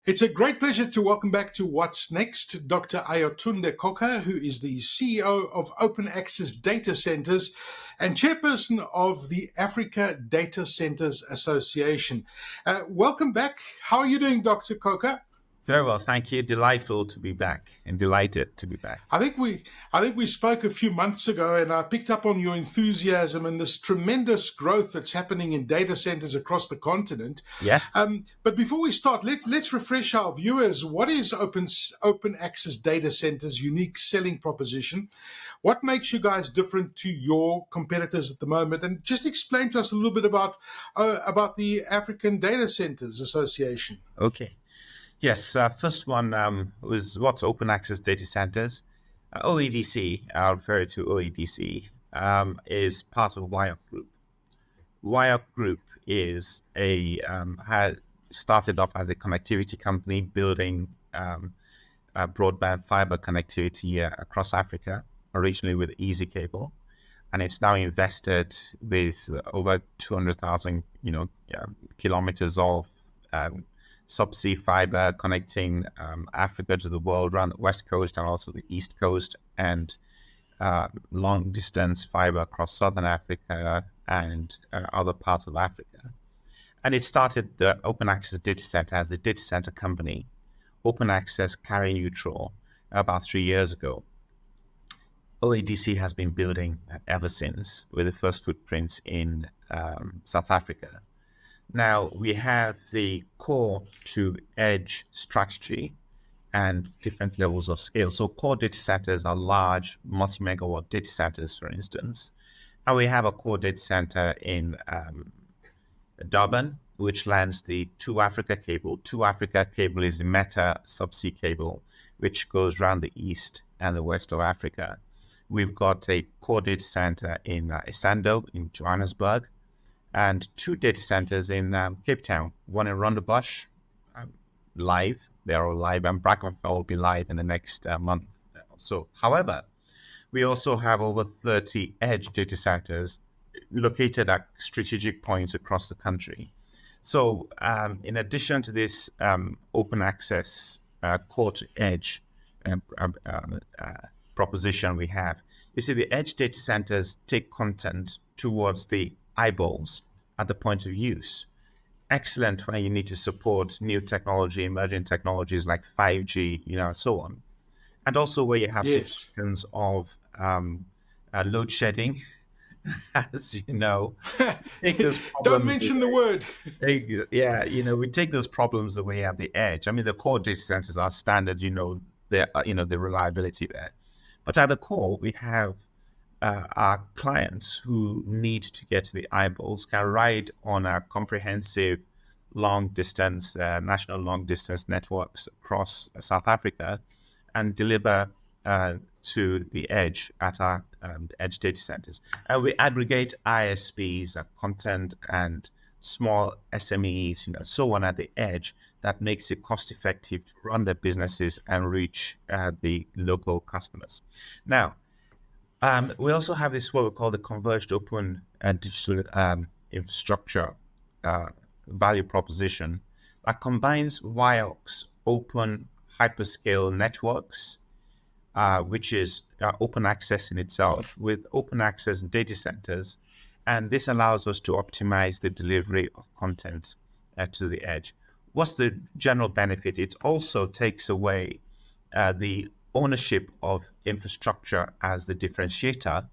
It's a great pleasure to welcome back to What's Next Dr. Ayotunde Coker, who is the CEO of Open Access Data Centers and chairperson of the Africa Data Centers Association. Welcome back. How are you doing, Dr. Coker? Very well, thank you. Delightful to be back and delighted to be back. I think we spoke a few months ago, and I picked up on your enthusiasm and this tremendous growth that's happening in data centers across the continent. Yes. But before we start, let's refresh our viewers. What is open access data centers' unique selling proposition? What makes you guys different to your competitors at the moment? And just explain to us a little bit about the African Data Centers Association. Okay. Yes. First one was what's open access data centers. OADC, I'll refer to OADC, is part of Wire Group. Wire Group is has started off as a connectivity company building broadband fiber connectivity across Africa, originally with Easy Cable, and it's now invested with over 200,000, kilometers of subsea fiber connecting Africa to the world around the west coast and also the east coast, and long distance fiber across southern Africa and other parts of Africa. And it started the Open Access Data Center as a data center company, Open Access Carrier Neutral, about 3 years ago. OADC has been building ever since, with the first footprints in South Africa. Now we have the core to edge strategy and different levels of scale. So core data centers are large multi-megawatt data centers, for instance. And we have a core data center in Durban, which lands the 2Africa cable. 2Africa cable is the Meta subsea cable, which goes around the east and the west of Africa. We've got a core data center in Isando in Johannesburg, and 2 data centers in Cape Town, one in Rondebosch, live. They're all live, and Brackenfell will be live in the next month. So, however, we also have over 30 edge data centers located at strategic points across the country. So, in addition to this open access core to edge proposition we have, you see the edge data centers take content towards the eyeballs at the point of use. Excellent when you need to support new technology, emerging technologies like 5G, so on. And also where you have situations of load shedding, as you know. Take those Don't mention the word. We take those problems away at the edge. I mean, the core data centers are standard, the reliability there. But at the core, we have our clients who need to get to the eyeballs can ride on our comprehensive long-distance, national long-distance networks across South Africa and deliver to the edge at our edge data centers. And we aggregate ISPs, content, and small SMEs, so on at the edge that makes it cost-effective to run their businesses and reach the local customers. Now, we also have this what we call the converged open digital infrastructure value proposition that combines WIOC's open hyperscale networks, which is open access in itself, with open access data centers. And this allows us to optimize the delivery of content to the edge. What's the general benefit? It also takes away the ownership of infrastructure as the differentiator.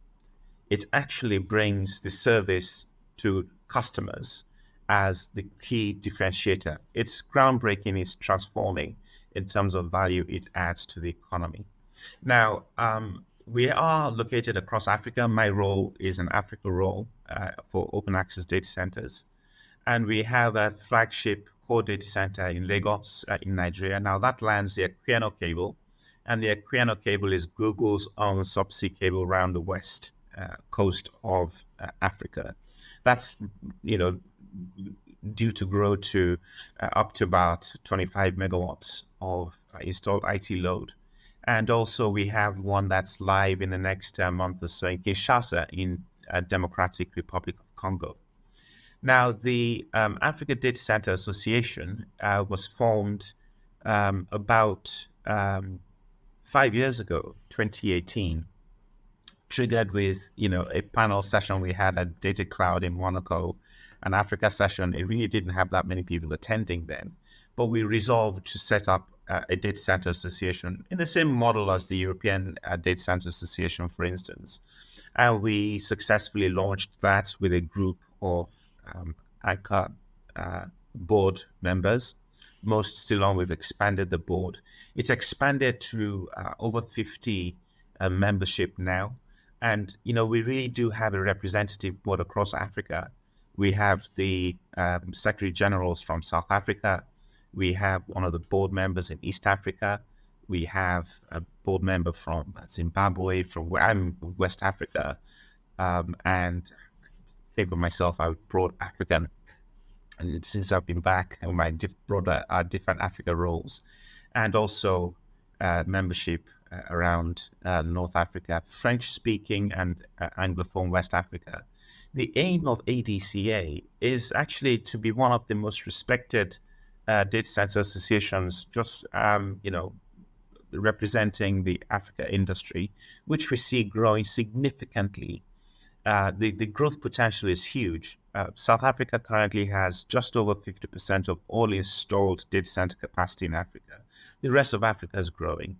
It actually brings the service to customers as the key differentiator. It's groundbreaking, it's transforming in terms of value it adds to the economy. Now, we are located across Africa. My role is an Africa role for open access data centers. And we have a flagship core data center in Lagos, in Nigeria. Now that lands the Equiano cable. And the Equiano cable is Google's own subsea cable around the west coast of Africa. That's, due to grow to up to about 25 megawatts of installed IT load. And also we have one that's live in the next month or so in Kinshasa in Democratic Republic of Congo. Now, the Africa Data Center Association was formed about 5 years ago, 2018, triggered with a panel session we had at Data Cloud in Monaco, an Africa session. It really didn't have that many people attending then, but we resolved to set up a data center association in the same model as the European Data Center Association, for instance. And we successfully launched that with a group of ANCA board members. Most still on, we've expanded the board. It's expanded to over 50 membership now. And, we really do have a representative board across Africa. We have the Secretary Generals from South Africa. We have one of the board members in East Africa. We have a board member from Zimbabwe, from where I'm, West Africa. And I think of myself, I'm broad African. And since I've been back in my different Africa roles, and also membership around North Africa, French-speaking and Anglophone West Africa. The aim of ADCA is actually to be one of the most respected data center associations, just representing the Africa industry, which we see growing significantly. The growth potential is huge. South Africa currently has just over 50% of all installed data center capacity in Africa. The rest of Africa is growing.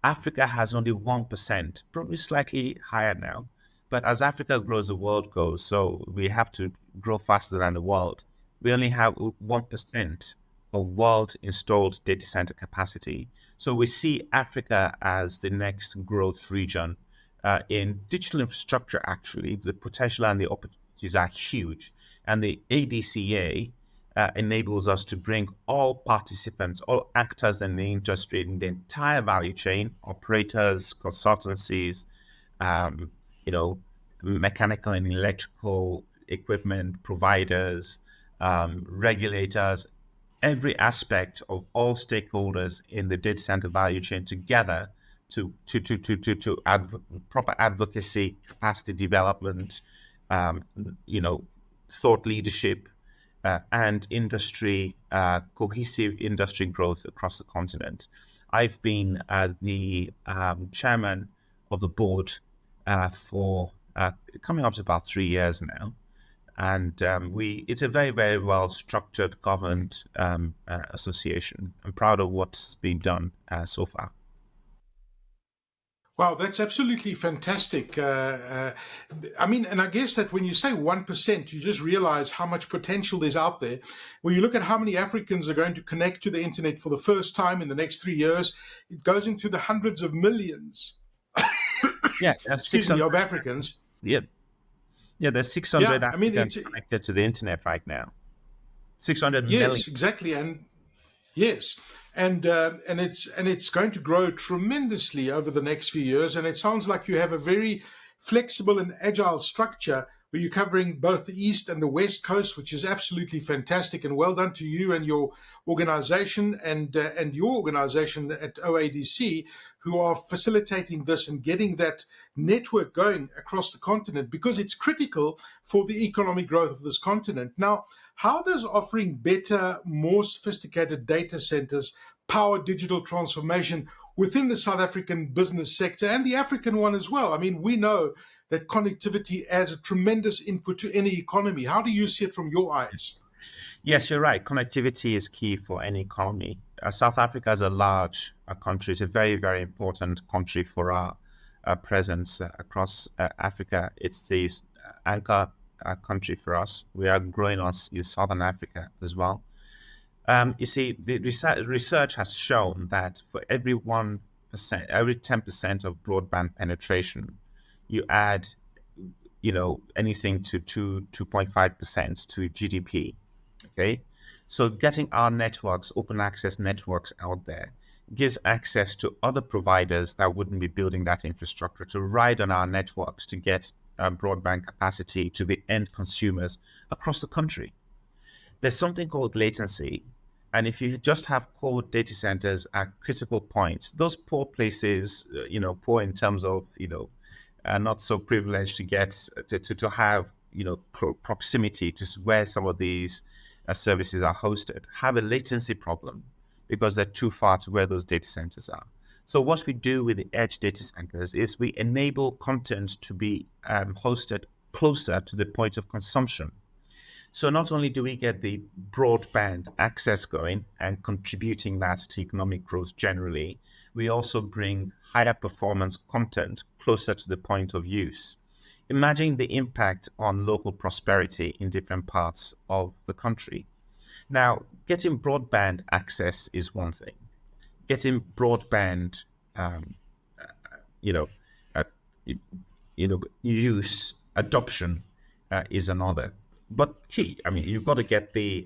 Africa has only 1%, probably slightly higher now. But as Africa grows, the world grows. So we have to grow faster than the world. We only have 1% of world installed data center capacity. So we see Africa as the next growth region in digital infrastructure. Actually, the potential and the opportunities are huge. And the ADCA enables us to bring all participants, all actors in the industry, in the entire value chain, operators, consultancies, mechanical and electrical equipment providers, regulators, every aspect of all stakeholders in the data center value chain together to proper advocacy, capacity development, thought leadership, and industry, cohesive industry growth across the continent. I've been the chairman of the board for coming up to about 3 years now. And it's a very, very well structured, governed association. I'm proud of what's been done so far. Wow, that's absolutely fantastic. And I guess that when you say 1%, you just realize how much potential there's out there. When you look at how many Africans are going to connect to the internet for the first time in the next 3 years, it goes into the hundreds of millions. Yeah, of Africans. Yeah, there's 600 Africans connected to the internet right now. 600 million. Yes, exactly, and yes. And it's going to grow tremendously over the next few years. And it sounds like you have a very flexible and agile structure where you're covering both the East and the West Coast, which is absolutely fantastic. And well done to you and your organization and your organization at OADC, who are facilitating this and getting that network going across the continent, because it's critical for the economic growth of this continent. Now, how does offering better, more sophisticated data centers power digital transformation within the South African business sector and the African one as well? I mean, we know that connectivity adds a tremendous input to any economy. How do you see it from your eyes? Yes, you're right. Connectivity is key for any economy. South Africa is a large country. It's a very, very important country for our presence across Africa. It's the anchor country for us. We are growing in Southern Africa as well. You see, the research has shown that for every 1%, every 10% of broadband penetration, you add, anything to 2.5% to GDP. Okay, so getting our networks, open access networks out there, gives access to other providers that wouldn't be building that infrastructure to ride on our networks to get broadband capacity to the end consumers across the country. There's something called latency. And if you just have core data centers at critical points, those poor places, poor in terms of, not so privileged to get to have, proximity to where some of these services are hosted, have a latency problem because they're too far to where those data centers are. So what we do with the edge data centers is we enable content to be hosted closer to the point of consumption. So not only do we get the broadband access going and contributing that to economic growth generally, we also bring higher performance content closer to the point of use. Imagine the impact on local prosperity in different parts of the country. Now, getting broadband access is one thing. Getting broadband, you know, uh, use adoption is another. But key, I mean, you've got to get the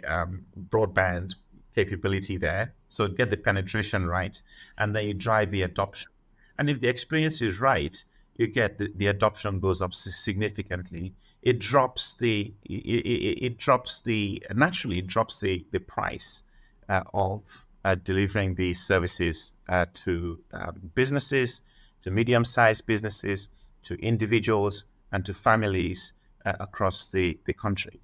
broadband capability there, so get the penetration right, and then you drive the adoption. And if the experience is right, you get the adoption goes up significantly. It drops naturally it drops the price of delivering these services to businesses, to medium-sized businesses, to individuals, and to families across the country.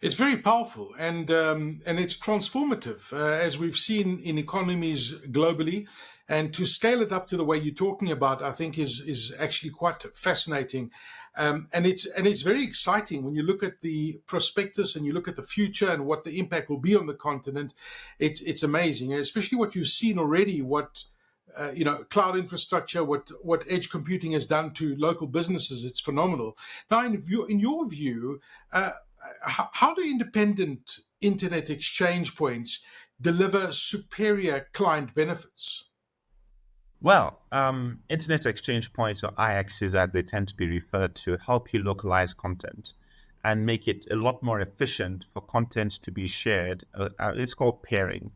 It's very powerful and it's transformative, as we've seen in economies globally. And to scale it up to the way you're talking about, I think is actually quite fascinating, and it's very exciting when you look at the prospectus and you look at the future and what the impact will be on the continent. It's amazing, especially what you've seen already. What cloud infrastructure, what edge computing has done to local businesses. It's phenomenal. Now, in your view, how do independent internet exchange points deliver superior client benefits? Well, Internet Exchange Points, or IXs as they tend to be referred to, help you localize content and make it a lot more efficient for content to be shared. It's called pairing.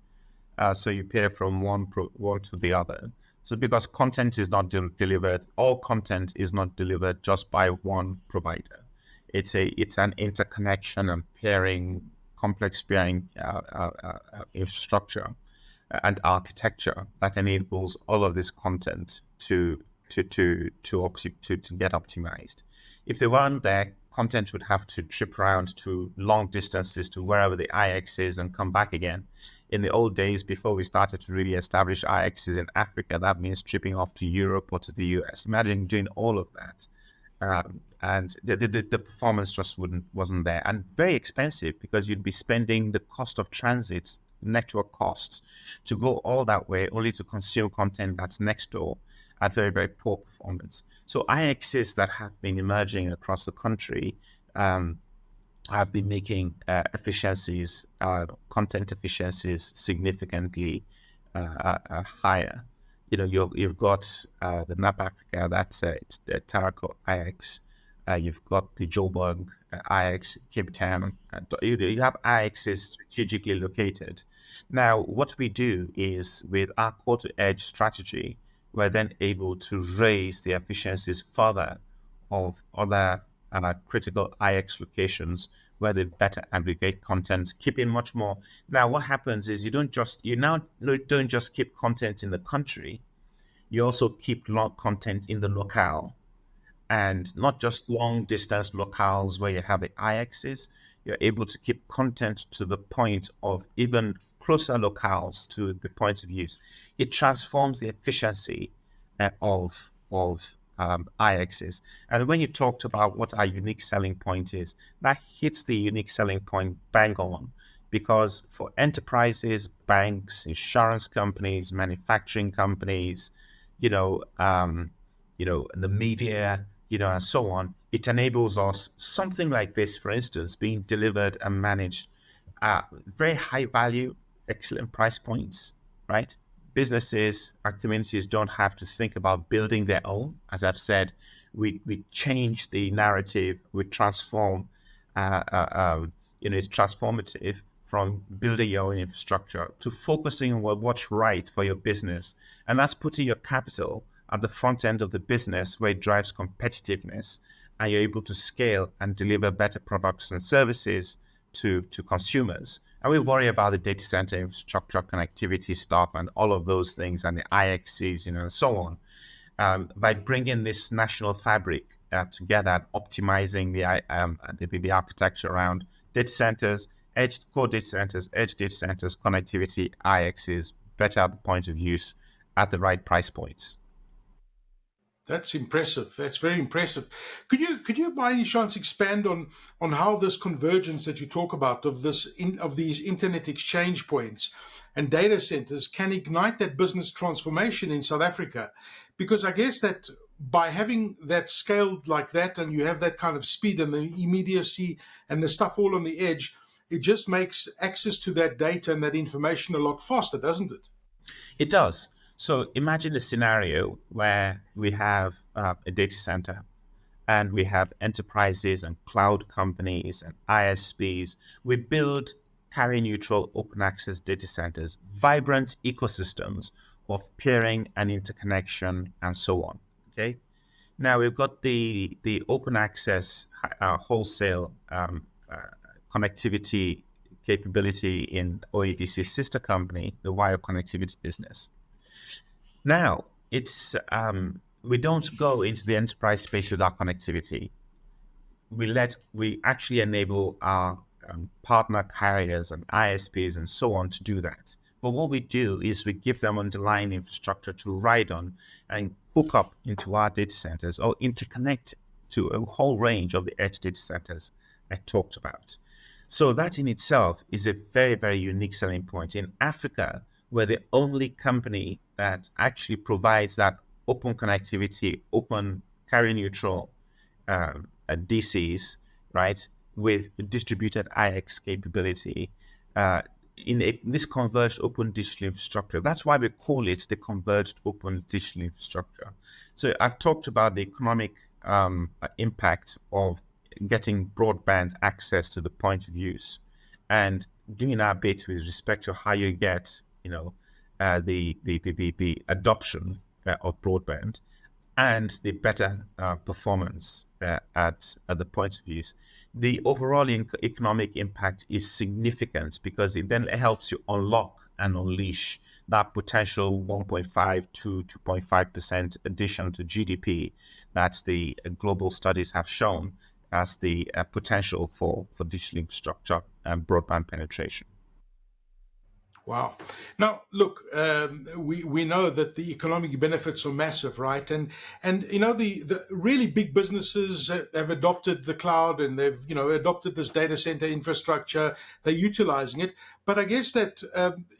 So you pair from one to the other. So because content is not delivered, all content is not delivered just by one provider. It's an interconnection and pairing, complex pairing infrastructure and architecture that enables all of this content to get optimized. If they weren't there, content would have to trip around to long distances to wherever the IX is and come back again. In the old days, before we started to really establish IXs in Africa, that means tripping off to Europe or to the US. Imagine doing all of that. And the performance just wasn't there, and very expensive, because you'd be spending the cost of transit, network costs, to go all that way only to consume content that's next door at very, very poor performance. So IXs that have been emerging across the country have been making efficiencies, content efficiencies significantly higher. You've got the NAP Africa, that's it's the Taraco IX. You've got the Joburg IX, Cape Town. You have IXs strategically located. Now, what we do is, with our core to edge strategy, we're then able to raise the efficiencies further of other critical IX locations where they better aggregate content, keeping much more. Now, what happens is you don't just keep content in the country, you also keep content in the locale, and not just long distance locales where you have the IXs. You're able to keep content to the point of even closer locales to the point of use. It transforms the efficiency of IXs. And when you talked about what our unique selling point is, that hits the unique selling point bang on, because for enterprises, banks, insurance companies, manufacturing companies, the media, and so on, it enables us something like this, for instance, being delivered and managed at very high value, excellent price points, right? Businesses and communities don't have to think about building their own. As I've said, we change the narrative, we transform, it's transformative from building your own infrastructure to focusing on what's right for your business. And that's putting your capital at the front end of the business, where it drives competitiveness, and you're able to scale and deliver better products and services to consumers. And we worry about the data center infrastructure, connectivity stuff, and all of those things, and the IXCs, and so on. By bringing this national fabric together and optimizing the architecture around data centers, edge core data centers, edge data centers, connectivity, IXs, better at the point of use at the right price points. That's impressive. That's very impressive. Could you by any chance expand on how this convergence that you talk about of these internet exchange points and data centers can ignite that business transformation in South Africa? Because I guess that by having that scaled like that, and you have that kind of speed and the immediacy and the stuff all on the edge, it just makes access to that data and that information a lot faster, doesn't it? It does. So imagine a scenario where we have a data center and we have enterprises and cloud companies and ISPs. We build carrier neutral open access data centers, vibrant ecosystems of peering and interconnection and so on. Okay. Now we've got the open access wholesale connectivity capability in OADC sister company, the wire connectivity business. Now, it's we don't go into the enterprise space with our connectivity. We actually enable our partner carriers and ISPs and so on to do that. But what we do is we give them underlying infrastructure to ride on and hook up into our data centers or interconnect to a whole range of the edge data centers I talked about. So that in itself is a very, very unique selling point. In Africa, we're the only company that actually provides that open connectivity, open carrier neutral DCs, right, with distributed IX capability in this converged open digital infrastructure. That's why we call it the converged open digital infrastructure. So I've talked about the economic impact of getting broadband access to the point of use and doing our bit with respect to how you get, the adoption of broadband and the better performance at the point of use. The overall economic impact is significant because it then helps you unlock and unleash that potential 1.5 to 2.5% addition to GDP that the global studies have shown as the potential for digital infrastructure and broadband penetration. Wow. Now, look, we know that the economic benefits are massive, right? And the really big businesses have adopted the cloud and they've adopted this data center infrastructure. They're utilizing it, but I guess that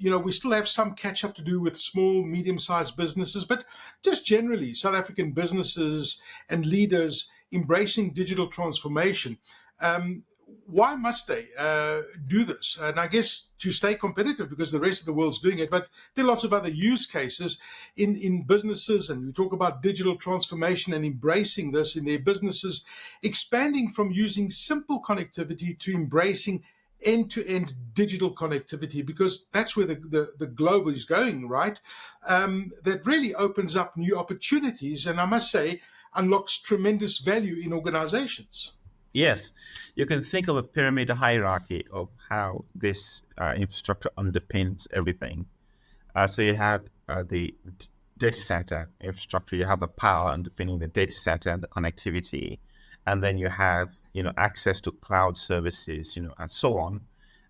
we still have some catch up to do with small, medium-sized businesses. But just generally, South African businesses and leaders embracing digital transformation. Why must they do this? And I guess to stay competitive because the rest of the world's doing it. But there are lots of other use cases in businesses, and we talk about digital transformation and embracing this in their businesses, expanding from using simple connectivity to embracing end-to-end digital connectivity, because that's where the globe is going, right? That really opens up new opportunities, and I must say, unlocks tremendous value in organizations. Yes, you can think of a pyramid hierarchy of how this infrastructure underpins everything. So you have the data center infrastructure, you have the power underpinning the data center and the connectivity, and then you have access to cloud services, and so on,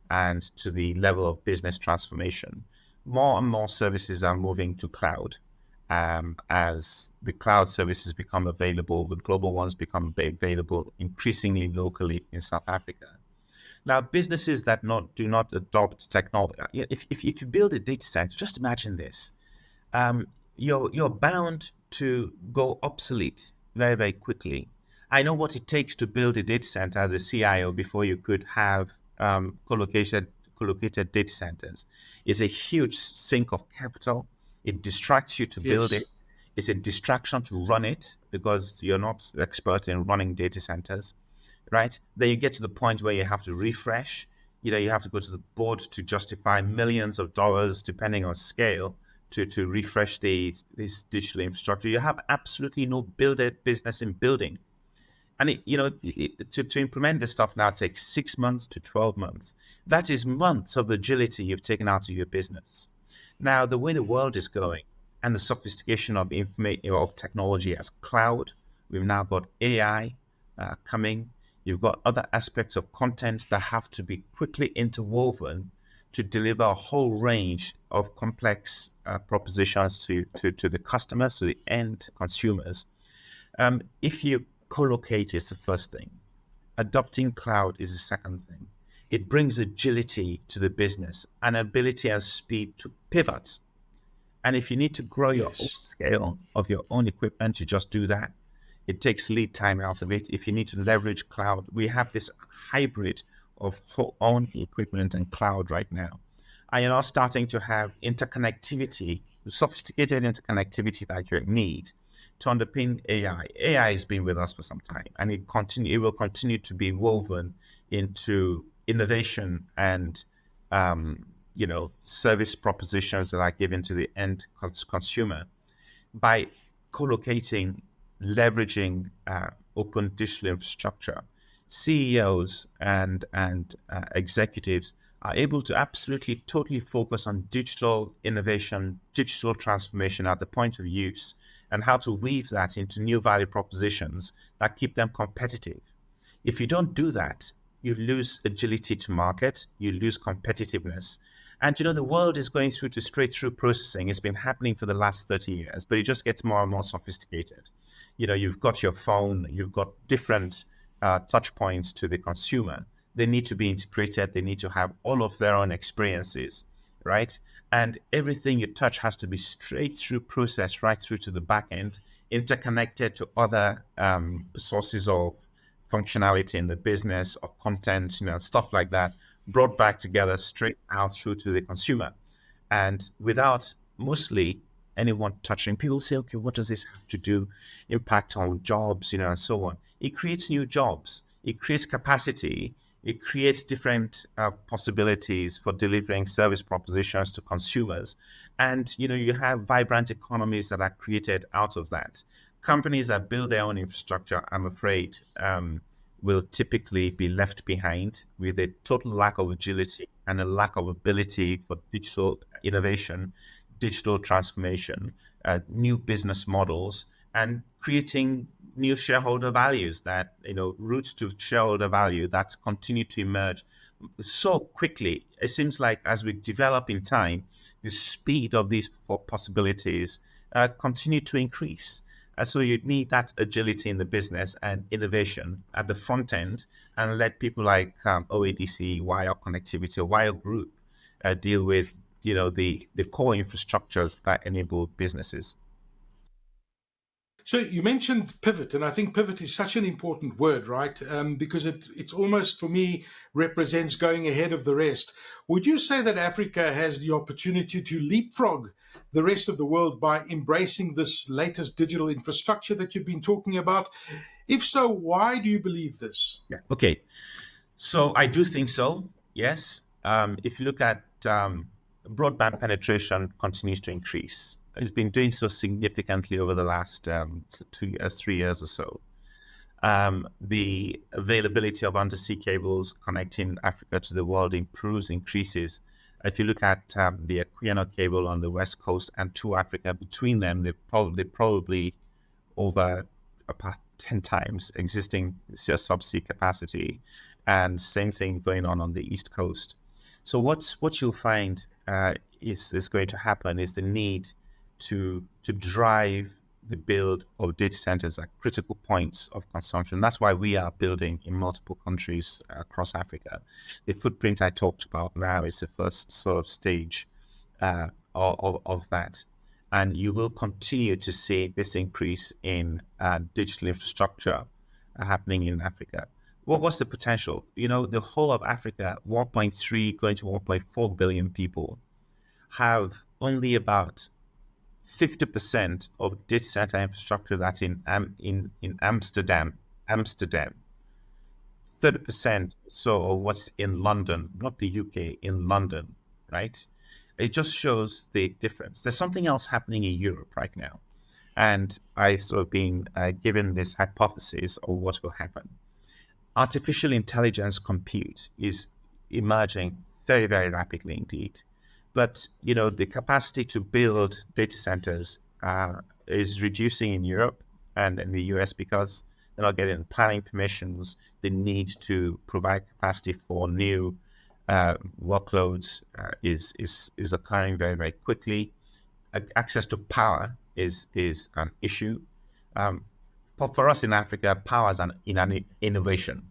and to the level of business transformation. More and more services are moving to cloud. As the cloud services become available, the global ones become available increasingly locally in South Africa. Now, businesses that do not adopt technology, if you build a data center, just imagine this: you're bound to go obsolete very, very quickly. I know what it takes to build a data center as a CIO before you could have co-located data centers. It's a huge sink of capital. It distracts you to build it. It's a distraction to run it because you're not expert in running data centers, right? Then you get to the point where you have to refresh. You have to go to the board to justify millions of dollars, depending on scale, to refresh this digital infrastructure. You have absolutely no business in building. And to implement this stuff now takes 6 months to 12 months. That is months of agility you've taken out of your business. Now, the way the world is going and the sophistication of information of technology as cloud, we've now got AI coming. You've got other aspects of content that have to be quickly interwoven to deliver a whole range of complex propositions to the customers, to the end consumers. If you co-locate, is the first thing. Adopting cloud is the second thing. It brings agility to the business, and ability and speed to pivot. And if you need to grow your own Yes. scale of your own equipment, you just do that. It takes lead time out of it. If you need to leverage cloud, we have this hybrid of own equipment and cloud right now. And you're now starting to have interconnectivity, sophisticated interconnectivity that you need to underpin AI. AI has been with us for some time, and it will continue to be woven into innovation and service propositions that are given to the end consumer by co-locating, leveraging open digital infrastructure. CEOs and executives are able to absolutely totally focus on digital innovation, digital transformation at the point of use, and how to weave that into new value propositions that keep them competitive. If you don't do that, you lose agility to market, you lose competitiveness. And the world is going through to straight through processing. It's been happening for the last 30 years, but it just gets more and more sophisticated. You've got your phone, you've got different touch points to the consumer. They need to be integrated. They need to have all of their own experiences, right? And everything you touch has to be straight through processed right through to the back end, interconnected to other sources of functionality in the business or content, stuff like that, brought back together straight out through to the consumer. And without mostly anyone touching, people say, okay, what does this have to do? Impact on jobs, and so on. It creates new jobs. It creates capacity. It creates different possibilities for delivering service propositions to consumers. And, you have vibrant economies that are created out of that. Companies that build their own infrastructure, I'm afraid, will typically be left behind with a total lack of agility and a lack of ability for digital innovation, digital transformation, new business models, and creating new shareholder values that, routes to shareholder value that continue to emerge so quickly. It seems like as we develop in time, the speed of these possibilities continue to increase. So you need that agility in the business and innovation at the front end, and let people like OADC, Wire Connectivity, or Wire Group deal with the core infrastructures that enable businesses. So you mentioned pivot, and I think pivot is such an important word, right? Because it's almost, for me, represents going ahead of the rest. Would you say that Africa has the opportunity to leapfrog the rest of the world by embracing this latest digital infrastructure that you've been talking about? If so, why do you believe this? Yeah. Okay. So I do think so. Yes. If you look at broadband penetration continues to increase. It's been doing so significantly over the last 2 years, 3 years or so. The availability of undersea cables connecting Africa to the world increases. If you look at the Aquino cable on the west coast and to Africa, between them, they're probably over about 10 times existing subsea capacity, and same thing going on the east coast. So what you'll find is going to happen is the need to drive the build of data centers at critical points of consumption. That's why we are building in multiple countries across Africa. The footprint I talked about now is the first sort of stage of that. And you will continue to see this increase in digital infrastructure happening in Africa. What's the potential? The whole of Africa, 1.3 going to 1.4 billion people, have only about 50% of data center infrastructure that's in Amsterdam, 30% so of what's in London, not the UK, in London, right? It just shows the difference. There's something else happening in Europe right now. And I sort of been given this hypothesis of what will happen. Artificial intelligence compute is emerging very, very rapidly indeed. But, the capacity to build data centers is reducing in Europe and in the US because they're not getting planning permissions. The need to provide capacity for new workloads is occurring very, very quickly. Access to power is an issue. But for us in Africa, power is an innovation.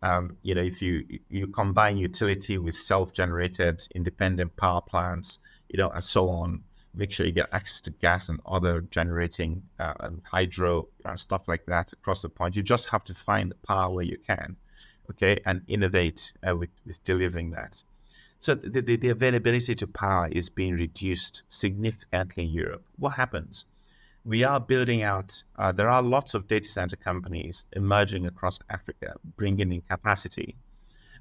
If you combine utility with self-generated independent power plants, and so on, make sure you get access to gas and other generating and hydro and stuff like that across the point. You just have to find the power where you can, okay, and innovate with delivering that. So the availability to power is being reduced significantly in Europe. What happens? We are building out, there are lots of data center companies emerging across Africa, bringing in capacity.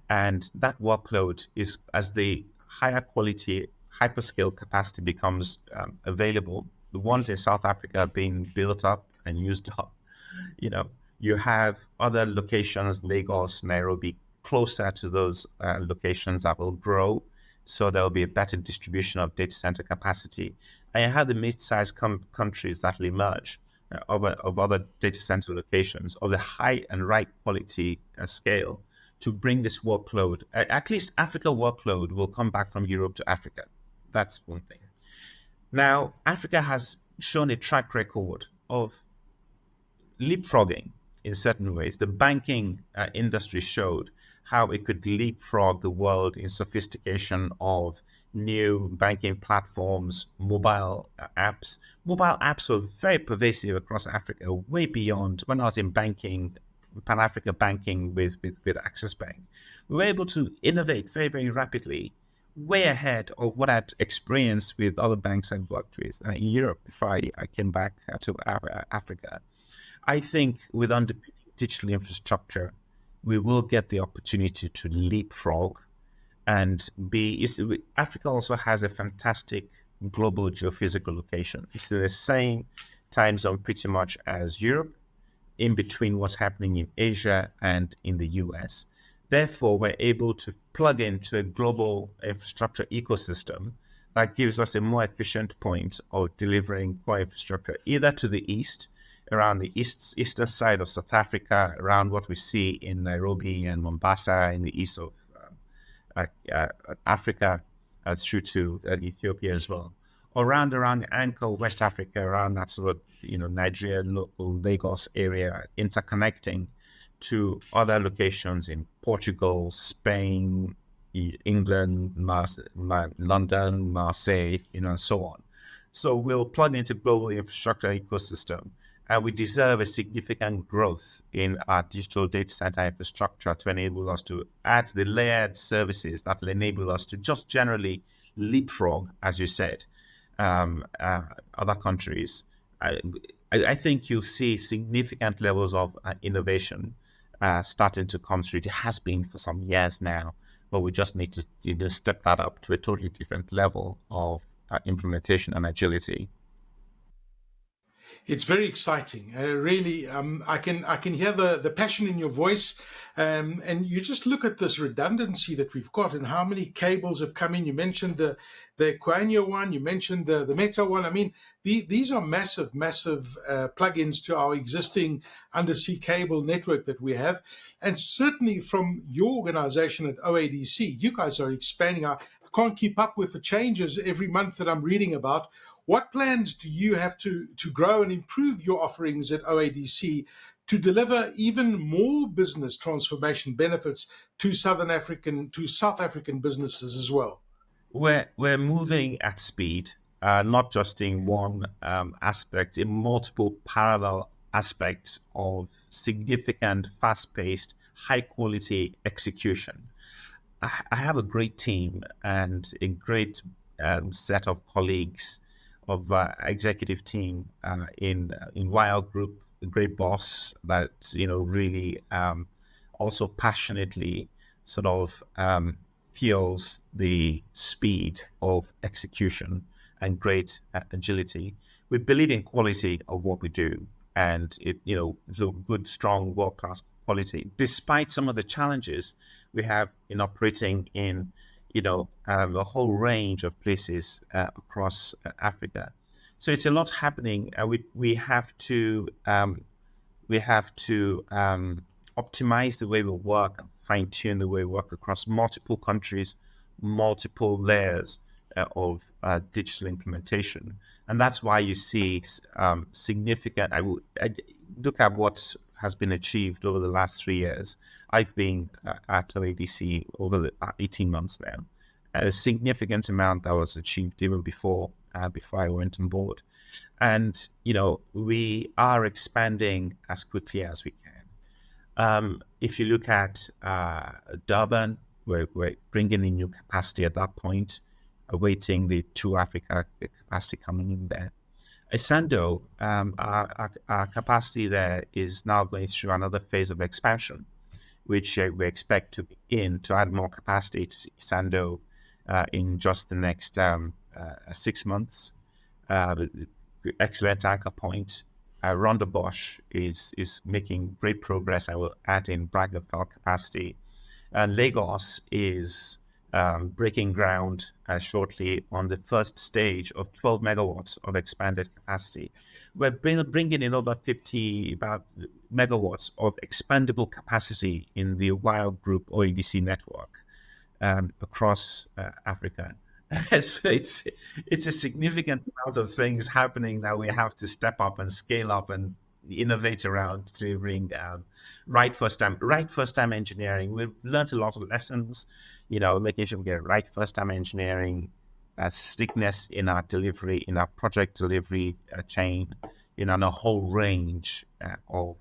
And that workload is, as the higher quality hyperscale capacity becomes available, the ones in South Africa are being built up and used up. You have other locations, Lagos, Nairobi, closer to those locations that will grow. So there will be a better distribution of data center capacity. And you have the mid-sized countries that will emerge of other data center locations of the high and right quality scale to bring this workload. At least Africa workload will come back from Europe to Africa. That's one thing. Now, Africa has shown a track record of leapfrogging in certain ways. The banking industry showed how it could leapfrog the world in sophistication of new banking platforms, mobile apps. Mobile apps were very pervasive across Africa, way beyond when I was in banking, Pan-Africa banking with Access Bank. We were able to innovate very, very rapidly, way ahead of what I'd experienced with other banks I've worked with in Europe before I came back to Africa. I think with underpinning digital infrastructure, we will get the opportunity to leapfrog and Africa also has a fantastic global geophysical location. It's in the same time zone pretty much as Europe, in between what's happening in Asia and in the US. Therefore, we're able to plug into a global infrastructure ecosystem that gives us a more efficient point of delivering core infrastructure, either to the east, around the eastern side of South Africa, around what we see in Nairobi and Mombasa in the east of Africa, through to Ethiopia as well, or around the anchor West Africa, around that sort of Nigeria, local Lagos area, interconnecting to other locations in Portugal, Spain, England, London, Marseille, and so on. So we'll plug into global infrastructure ecosystem, and we deserve a significant growth in our digital data center infrastructure to enable us to add the layered services that will enable us to just generally leapfrog, as you said, other countries. I think you'll see significant levels of innovation starting to come through. It has been for some years now, but we just need to step that up to a totally different level of implementation and agility. It's very exciting. Really, I can hear the passion in your voice, and you just look at this redundancy that we've got and how many cables have come in. You mentioned the Equania one, you mentioned the Meta one. I mean, these are massive plugins to our existing undersea cable network that we have, and certainly from your organization at OADC, you guys are expanding. I can't keep up with the changes every month that I'm reading about. What plans do you have to grow and improve your offerings at OADC to deliver even more business transformation benefits to South African businesses as well? We're moving at speed, not just in one aspect, in multiple parallel aspects of significant, fast-paced, high-quality execution. I have a great team and a great set of colleagues of executive team in Wild Group, a great boss that really also passionately sort of fuels the speed of execution and great agility. We believe in quality of what we do, and so good, strong, world-class quality, despite some of the challenges we have in operating in a whole range of places across Africa. So it's a lot happening. We have to We have to optimize the way we work, fine tune the way we work across multiple countries, multiple layers of digital implementation. And that's why you see significant. I look at what has been achieved over the last 3 years. I've been at OADC over the 18 months now. A significant amount that was achieved even before I went on board. And, we are expanding as quickly as we can. If you look at Durban, we're bringing in new capacity at that point, awaiting the True Africa capacity coming in there. Isando, our capacity there is now going through another phase of expansion, which we expect to begin to add more capacity to Isando in just the next 6 months. Excellent anchor point. Rondebosch is making great progress. I will add in Braggerfell capacity. And Lagos is breaking ground shortly on the first stage of 12 megawatts of expanded capacity. We're bringing in over 50 megawatts of expandable capacity in the Wild Group OADC network across Africa. So it's a significant amount of things happening that we have to step up and scale up and innovate around to bring right first time engineering. We've learned a lot of lessons, making sure we get right first time engineering, strictness in our delivery, in our project delivery chain, and a whole range of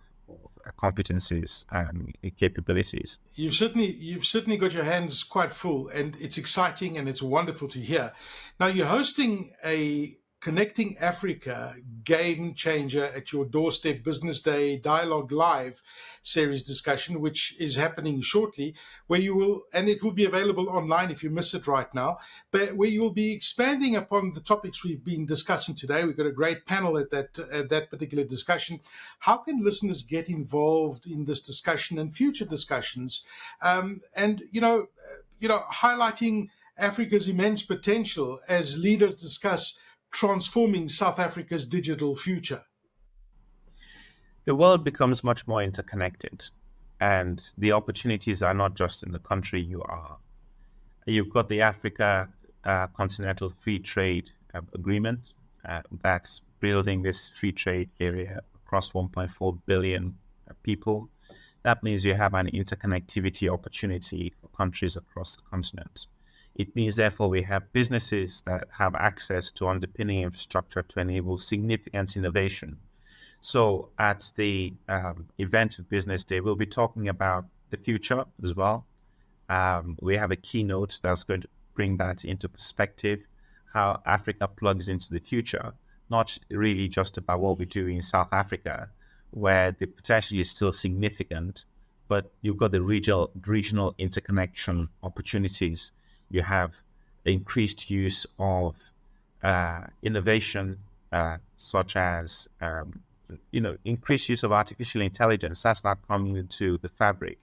competencies and capabilities. You've certainly got your hands quite full, and it's exciting and it's wonderful to hear. Now, you're hosting a Connecting Africa Game Changer at Your Doorstep Business Day Dialogue Live series discussion, which is happening shortly, where you will, and it will be available online if you miss it right now, but where you will be expanding upon the topics we've been discussing today. We've got a great panel at that particular discussion. How can listeners get involved in this discussion and future discussions? Highlighting Africa's immense potential as leaders discuss transforming South Africa's digital future. The world becomes much more interconnected, and the opportunities are not just in the country you are. You've got the Africa Continental Free Trade Agreement that's building this free trade area across 1.4 billion people. That means you have an interconnectivity opportunity for countries across the continent. It means, therefore, we have businesses that have access to underpinning infrastructure to enable significant innovation. So at the event of Business Day, we'll be talking about the future as well. We have a keynote that's going to bring that into perspective, how Africa plugs into the future, not really just about what we do in South Africa, where the potential is still significant, but you've got the regional interconnection opportunities. You have increased use of innovation, such as increased use of artificial intelligence. That's not coming into the fabric,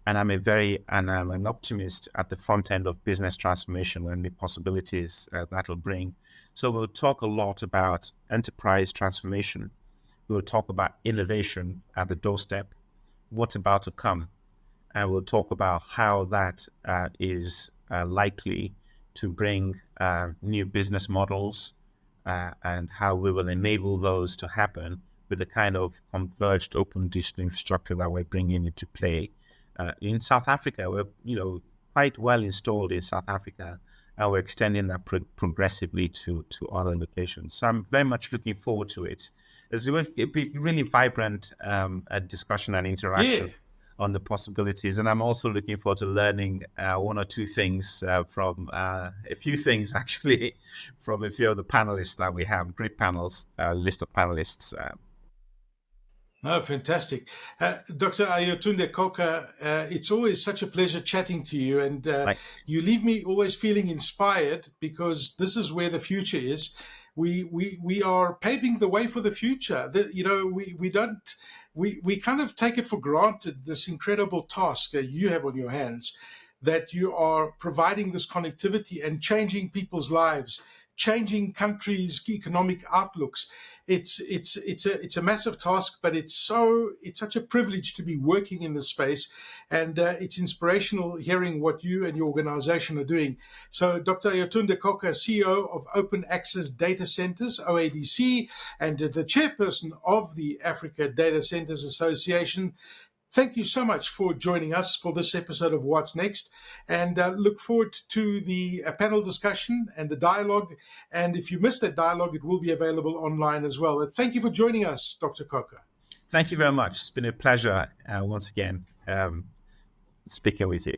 and I'm an optimist at the front end of business transformation and the possibilities that'll bring. So we'll talk a lot about enterprise transformation. We'll talk about innovation at the doorstep, what's about to come, and we'll talk about how that is likely to bring new business models and how we will enable those to happen with the kind of converged open digital infrastructure that we're bringing into play. In South Africa, we're quite well installed in South Africa, and we're extending that progressively to other locations. So I'm very much looking forward to it. It's a really vibrant discussion and interaction. Yeah. On the possibilities, and I'm also looking forward to learning one or two things from a few things actually from a few of the panelists that we have. Great panels, list of panelists. Oh, fantastic. Dr. Ayotunde Coker, it's always such a pleasure chatting to you, and you leave me always feeling inspired, because this is where the future is. We are paving the way for the future. We kind of take it for granted, this incredible task that you have on your hands, that you are providing this connectivity and changing people's lives, changing countries' economic outlooks. It's a massive task, but it's such a privilege to be working in this space, and it's inspirational hearing what you and your organization are doing. So, Dr. Ayotunde Coker, CEO of Open Access Data Centers, OADC, and the chairperson of the Africa Data Centers Association, thank you so much for joining us for this episode of What's Next, and look forward to the panel discussion and the dialogue. And if you missed that dialogue, it will be available online as well. Thank you for joining us, Dr. Coker. Thank you very much. It's been a pleasure once again speaking with you.